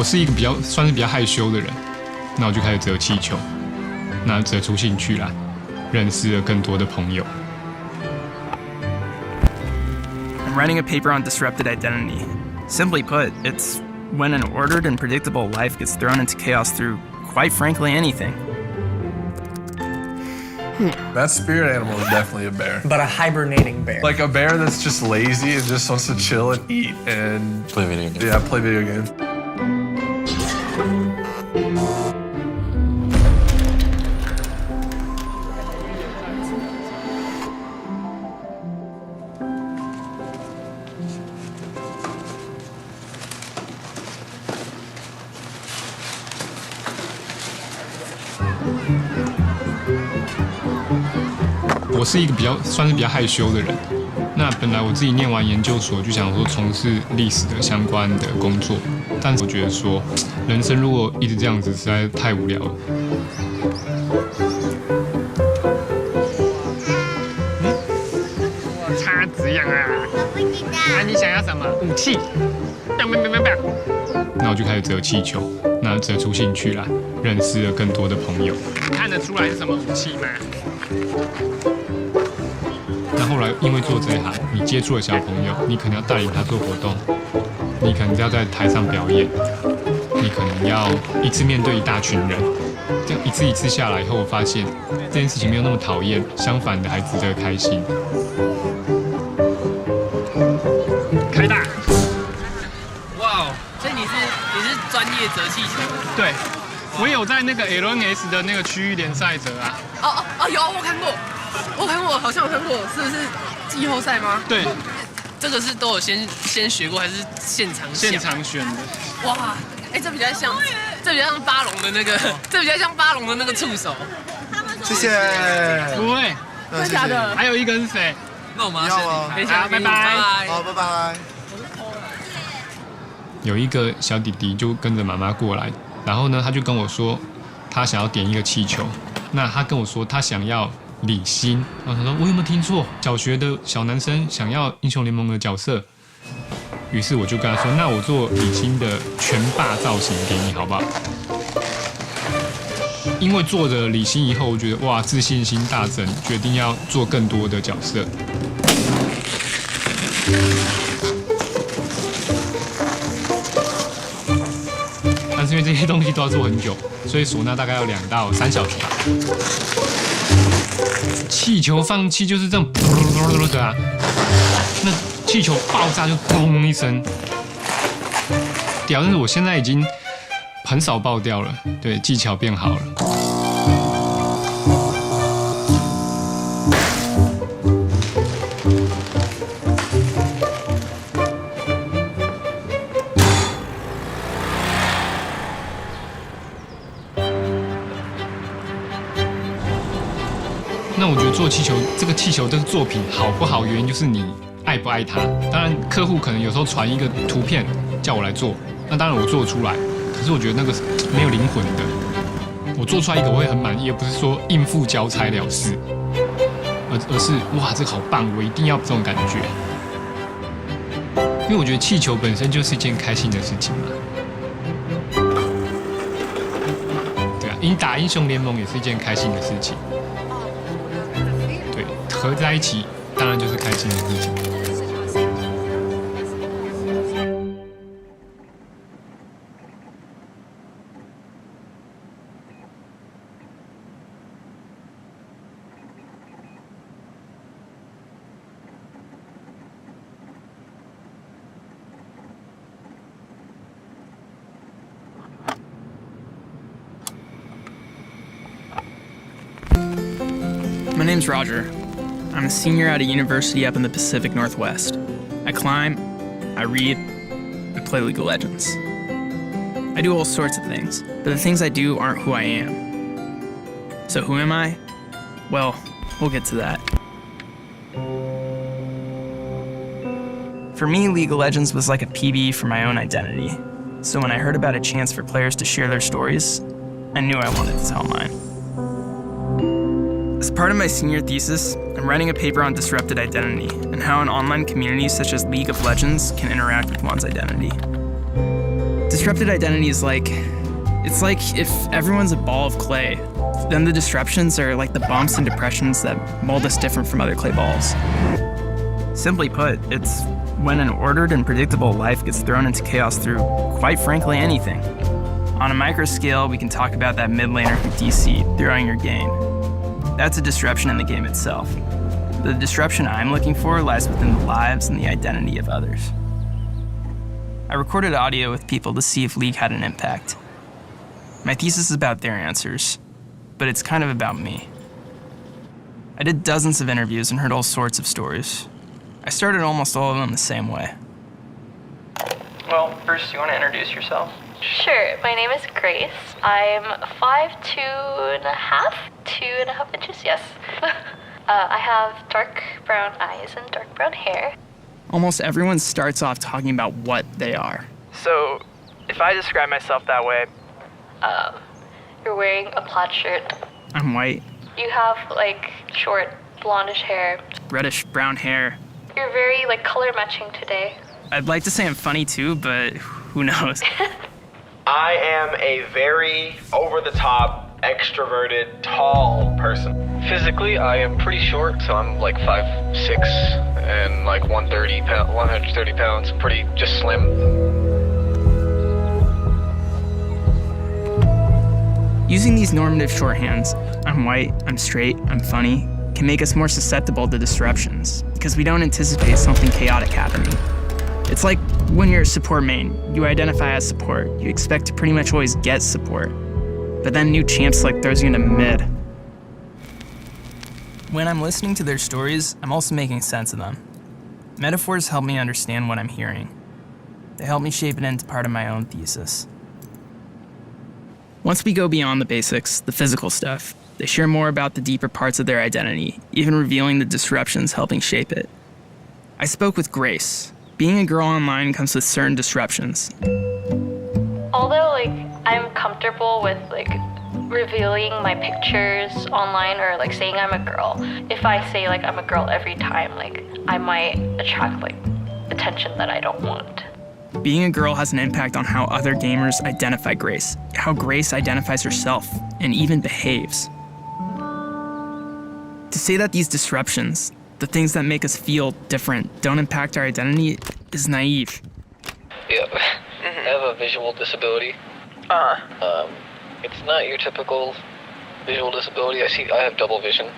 是一个算是比较害羞的人，那我就开始折气球，那折出兴趣来，认识了更多的朋友。I'm writing a paper on disrupted identity. Simply put, it's when an ordered and predictable life gets thrown into chaos through, quite frankly, anything. That spirit animal is definitely a bear. But a hibernating bear. Like a bear that's just lazy and just wants to chill and eat and play video games. Yeah, play video games.我是一个算是比较害羞的人，那本来我自己念完研究所就想说从事历史的相关的工作，但是我觉得说人生如果一直这样子实在太无聊了。叉子样啊！啊，你想要什么武器？那我就开始折气球，那折出兴趣来，认识了更多的朋友。你看得出来是什么武器吗？那后来因为做这一行，你接触了小朋友，你可能要带领他做活动，你可能要在台上表演，你可能要一次面对一大群人，这样一次一次下来以后，我发现这件事情没有那么讨厌，相反的还值得开心。开大！哇，所以你是专业折气球？对，我有在那个 LNS 的那个区域联赛折啊。有我看过，好像有看过，是不是季后赛吗？对，这个是都有先学过，还是现场想？现场选的。哇，这比较像巴龙的那个，这比较像巴龙的那个触手。谢谢。不会，真的假的？还有一个是谁？那我们要啊。等一下，拜拜。好，拜拜。有一个小弟弟就跟着妈妈过来，然后呢，他就跟我说，他想要点一个气球。那他跟我说，他想要李欣。然后他说，我有没有听错？小学的小男生想要英雄联盟的角色。于是我就跟他说，那我做李欣的拳霸造型给你，好不好？因为做了李欣以后，我觉得哇，自信心大增，决定要做更多的角色。但是因为这些东西都要做很久，所以唢呐大概要2到3小时吧。气球放气就是这样，的啊，那气球爆炸就咚一声，屌！但是我现在已经很少爆掉了，对，技巧变好了。那我觉得做气球，这个气球这个作品好不好，原因就是你爱不爱它。当然，客户可能有时候传一个图片叫我来做，那当然我做得出来。可是我觉得那个没有灵魂的，我做出来一个我会很满意，而不是说应付交差了事，而是哇，这个好棒，我一定要这种感觉。因为我觉得气球本身就是一件开心的事情嘛。对啊，打英雄联盟也是一件开心的事情。对，合在一起当然就是开心的事情。My name's Roger. I'm a senior at a university up in the Pacific Northwest. I climb, I read, I play League of Legends. I do all sorts of things, but the things I do aren't who I am. So who am I? Well, we'll get to that. For me, League of Legends was like a PB for my own identity. So when I heard about a chance for players to share their stories, I knew I wanted to tell mine. As part of my senior thesis, I'm writing a paper on disrupted identity and how an online community such as League of Legends can interact with one's identity. Disrupted identity is it's like if everyone's a ball of clay, then the disruptions are like the bumps and depressions that mold us different from other clay balls. Simply put, it's when an ordered and predictable life gets thrown into chaos through, quite frankly, anything. On a micro scale, we can talk about that mid laner who DC'd, throwing your game. That's a disruption in the game itself. The disruption I'm looking for lies within the lives and the identity of others. I recorded audio with people to see if League had an impact. My thesis is about their answers, but it's kind of about me. I did dozens of interviews and heard all sorts of stories. I started almost all of them the same way. Well, first, you want to introduce yourself? Sure, my name is Grace. I'm 5'2.5", 2.5 inches, yes. I have dark brown eyes and dark brown hair. Almost everyone starts off talking about what they are. So, if I describe myself that way... You're wearing a plaid shirt. I'm white. You have, short, blondish hair. Reddish brown hair. You're very, color matching today. I'd like to say I'm funny too, but who knows? I am a very over-the-top, extroverted, tall person. Physically, I am pretty short, so I'm like 5'6" and like 130 pounds, pretty just slim. Using these normative shorthands, I'm white, I'm straight, I'm funny, can make us more susceptible to disruptions because we don't anticipate something chaotic happening. It's like when you're a support main, you identify as support, you expect to pretty much always get support. But then new champs throws you into mid. When I'm listening to their stories, I'm also making sense of them. Metaphors help me understand what I'm hearing. They help me shape it into part of my own thesis. Once we go beyond the basics, the physical stuff, they share more about the deeper parts of their identity, even revealing the disruptions helping shape it. I spoke with Grace. Being a girl online comes with certain disruptions. Although, I'm comfortable with, revealing my pictures online or, saying I'm a girl, if I say, I'm a girl every time, I might attract, attention that I don't want. Being a girl has an impact on how other gamers identify Grace, how Grace identifies herself, and even behaves. To say that these disruptions, the things that make us feel different, don't impact our identity is naive. Yeah, I have a visual disability. It's not your typical visual disability. I have double vision.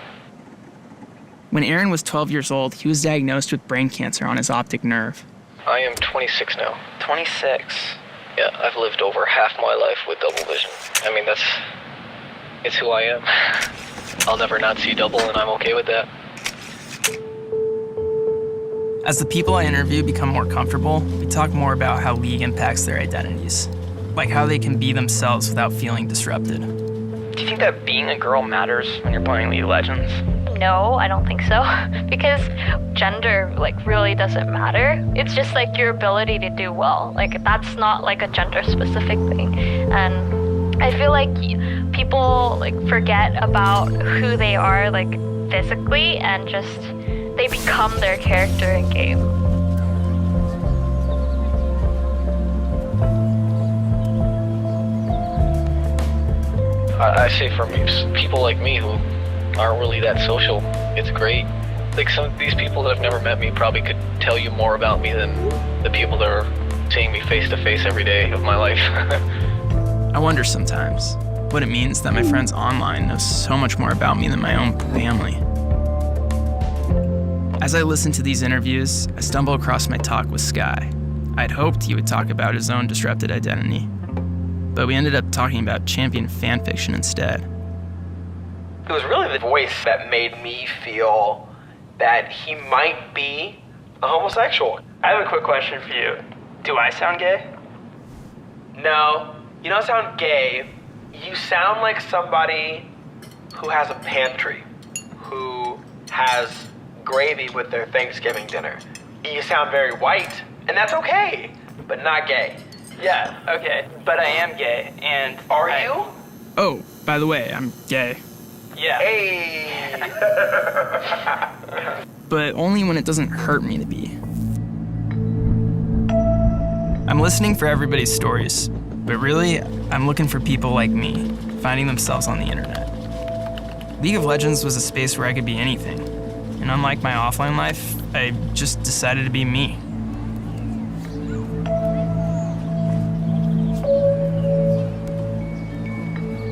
When Aaron was 12 years old, he was diagnosed with brain cancer on his optic nerve. I am 26 now. 26? Yeah, I've lived over half my life with double vision. I mean, it's who I am. I'll never not see double, and I'm okay with that. As the people I interview become more comfortable, we talk more about how League impacts their identities, like how they can be themselves without feeling disrupted. Do you think that being a girl matters when you're playing League of Legends? No, I don't think so. Because gender, really doesn't matter. It's just, your ability to do well. That's not, a gender-specific thing. And I feel like people, forget about who they are, physically, and just, they become their character in game. I say for me, people like me who aren't really that social, it's great. Some of these people that have never met me probably could tell you more about me than the people that are seeing me face to face every day of my life. I wonder sometimes what it means that my friends online know so much more about me than my own family. As I listen to these interviews, I stumble across my talk with Sky. I'd hoped he would talk about his own disrupted identity, but we ended up talking about champion fanfiction instead. It was really the voice that made me feel that he might be a homosexual. I have a quick question for you. Do I sound gay? No, you don't sound gay. You sound like somebody who has a pantry, who has gravy with their Thanksgiving dinner. You sound very white, and that's okay, but not gay. Yeah, okay, but I am gay, and... Are you? Oh, by the way, I'm gay. Yeah. Hey! But only when it doesn't hurt me to be. I'm I'm listening for everybody's stories, but really, I'm looking for people like me, finding themselves on the internet. League of Legends was a space where I could be anything, and unlike my offline life, I just decided to be me.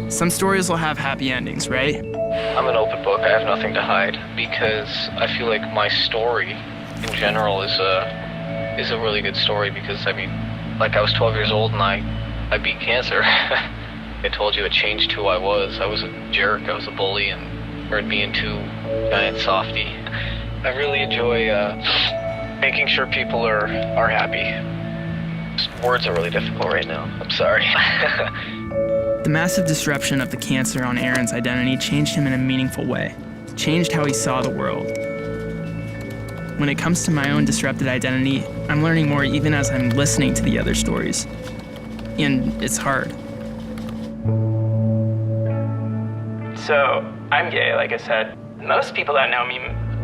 Some stories will have happy endings, right? I'm an open book. I have nothing to hide because I feel like my story in general is a really good story because, I mean, like I was 12 years old and I beat cancer. I told you it changed who I was. I was a jerk. I was a bully and turned me into a giant softie. I really enjoy making sure people are happy. Words are really difficult right now. I'm sorry. The massive disruption of the cancer on Aaron's identity changed him in a meaningful way, changed how he saw the world. When it comes to my own disrupted identity, I'm learning more even as I'm listening to the other stories. And it's hard. So, I'm gay, like I said. Most people that know me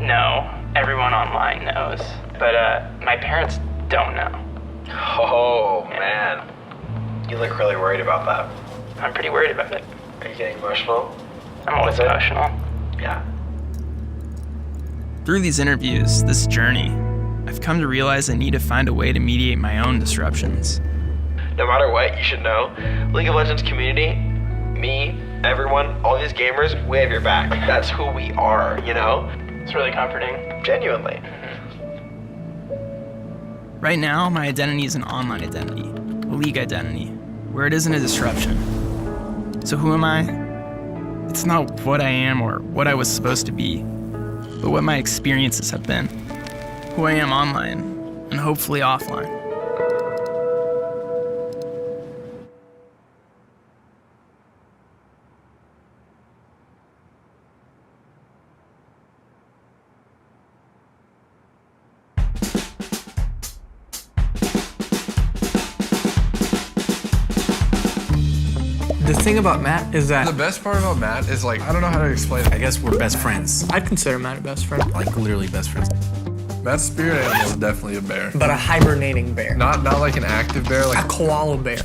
know. Everyone online knows. But my parents don't know. Oh, man. You look really worried about that. I'm pretty worried about it. Are you getting emotional? I'm always emotional. Yeah. Through these interviews, this journey, I've come to realize I need to find a way to mediate my own disruptions. No matter what, you should know, League of Legends community, me, everyone, all these gamers, we have your back. That's who we are, you know? It's really comforting. Genuinely. Right now, my identity is an online identity, a League identity, where it isn't a disruption. So who am I? It's not what I am or what I was supposed to be, but what my experiences have been, who I am online, and hopefully offline. The thing about Matt is that the best part about Matt is, like, I don't know how to explain it. I guess we're best friends. I'd consider Matt a best friend. Like, literally best friends. Matt's spirit animal is definitely a bear. But a hibernating bear. Not like an active bear, like a koala bear.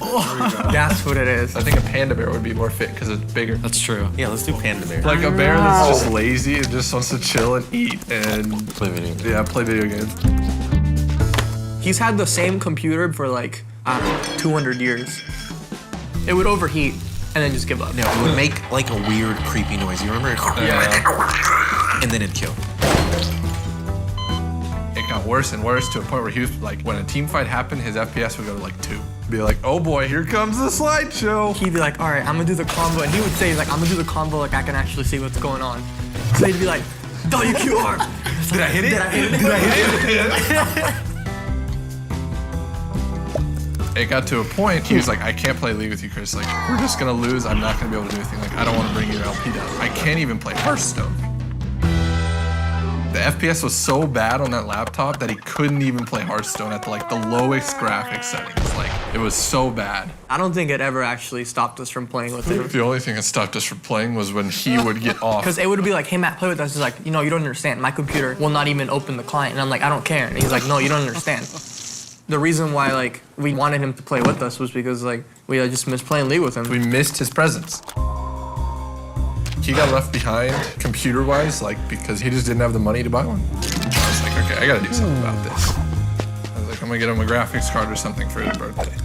That's what it is. I think a panda bear would be more fit because it's bigger. That's true. Yeah, let's do panda bear. Like a bear that's just lazy and just wants to chill and eat and play video games. Yeah, play video games. He's had the same computer for like, I don't know, 200 years. It would overheat and then just give up. No, it would make like a weird, creepy noise. You remember? Yeah. And then it'd kill. It got worse and worse to a point where he was like, when a team fight happened, his FPS would go to like 2. Be like, oh boy, here comes the slideshow. He'd be like, all right, I'm gonna do the combo. And he would say, like, I'm gonna do the combo like I can actually see what's going on. So he'd be like, WQR. Did I hit it? Did I hit it? Did I hit it? It got to a point, he was like, I can't play League with you, Chris. Like, we're just gonna lose. I'm not gonna be able to do anything. Like, I don't want to bring your LP down. I can't even play Hearthstone. The FPS was so bad on that laptop that he couldn't even play Hearthstone at the lowest graphics settings. Like, it was so bad. I don't think it ever actually stopped us from playing with him. The only thing that stopped us from playing was when he would get off. Because it would be like, hey Matt, play with us. He's like, you know, you don't understand. My computer will not even open the client. And I'm like, I don't care. And he's like, no, you don't understand. The reason why, like, we wanted him to play with us was because, like, we just missed playing League with him. We missed his presence. He got left behind computer-wise, like, because he just didn't have the money to buy one. I was like, okay, I gotta do something about this. I was like, I'm gonna get him a graphics card or something for his birthday.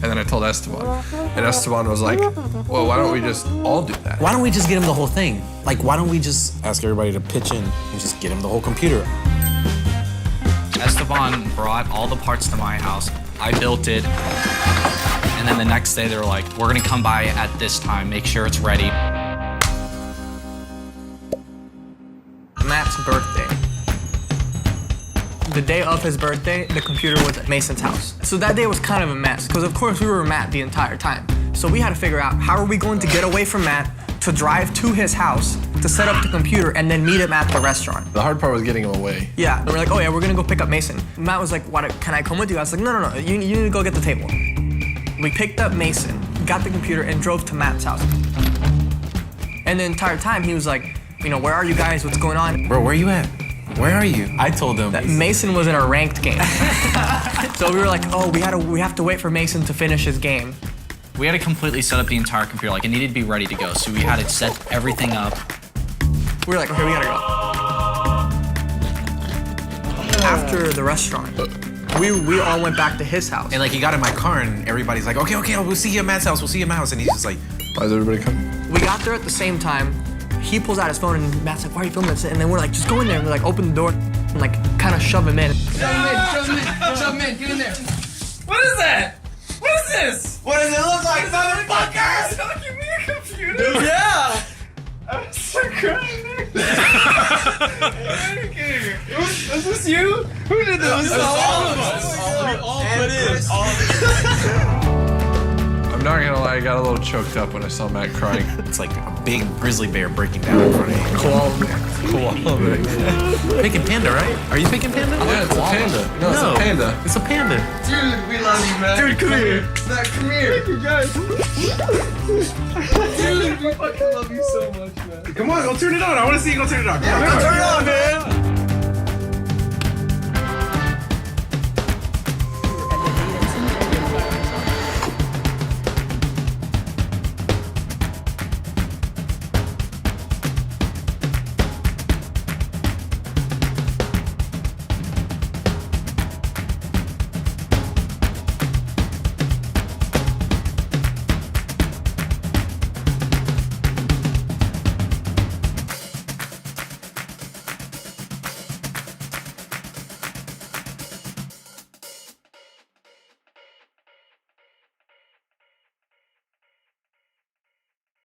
And then I told Esteban. And Esteban was like, well, why don't we just all do that? Why don't we just get him the whole thing? Like, why don't we just ask everybody to pitch in and just get him the whole computer? Esteban brought all the parts to my house. I built it. And then the next day they were like, we're gonna come by at this time, make sure it's ready. Matt's birthday. The day of his birthday, the computer was at Mason's house. So that day was kind of a mess, because of course we were with Matt the entire time. So we had to figure out how are we going to get away from Matt to drive to his house to set up the computer and then meet him at the restaurant. The hard part was getting him away. Yeah, and we're like, oh yeah, we're gonna go pick up Mason. Matt was like, what, can I come with you? I was like, no, you need to go get the table. We picked up Mason, got the computer, and drove to Matt's house. And the entire time he was like, you know, where are you guys? What's going on? Bro, where are you at? Where are you? I told them that Mason was in a ranked game. So we were like, oh, we have to wait for Mason to finish his game. We had to completely set up the entire computer. Like, it needed to be ready to go. So we had to set everything up. We were like, okay, we gotta go. After the restaurant, we all went back to his house. And like he got in my car and everybody's like, okay, we'll see you at Matt's house. We'll see you at my house. And he's just like, why is everybody coming? We got there at the same time. He pulls out his phone and Matt's like, why are you filming this? And then we're like, just go in there. And we like open the door and like kind of shove him in. Shove him in, get in there. What is that? What is this? What does it look like, motherfuckers? Give me a computer. Yeah. I'm so crying. Is this you? Who did this? It was all of us. We all put in. I'm not gonna lie, I got a little choked up when I saw Matt crying. It's like a big grizzly bear breaking down in front of you. Koala bear. Picking panda, right? Are you picking panda? Yeah, it's a panda. No, it's a panda. It's a panda. Dude, we love you, man. Dude, come here. Matt, come here. Thank you, guys. Dude, we fucking love you so much, man. Come on, go turn it on. I want to see you go turn it on. Yeah, go turn it on, man.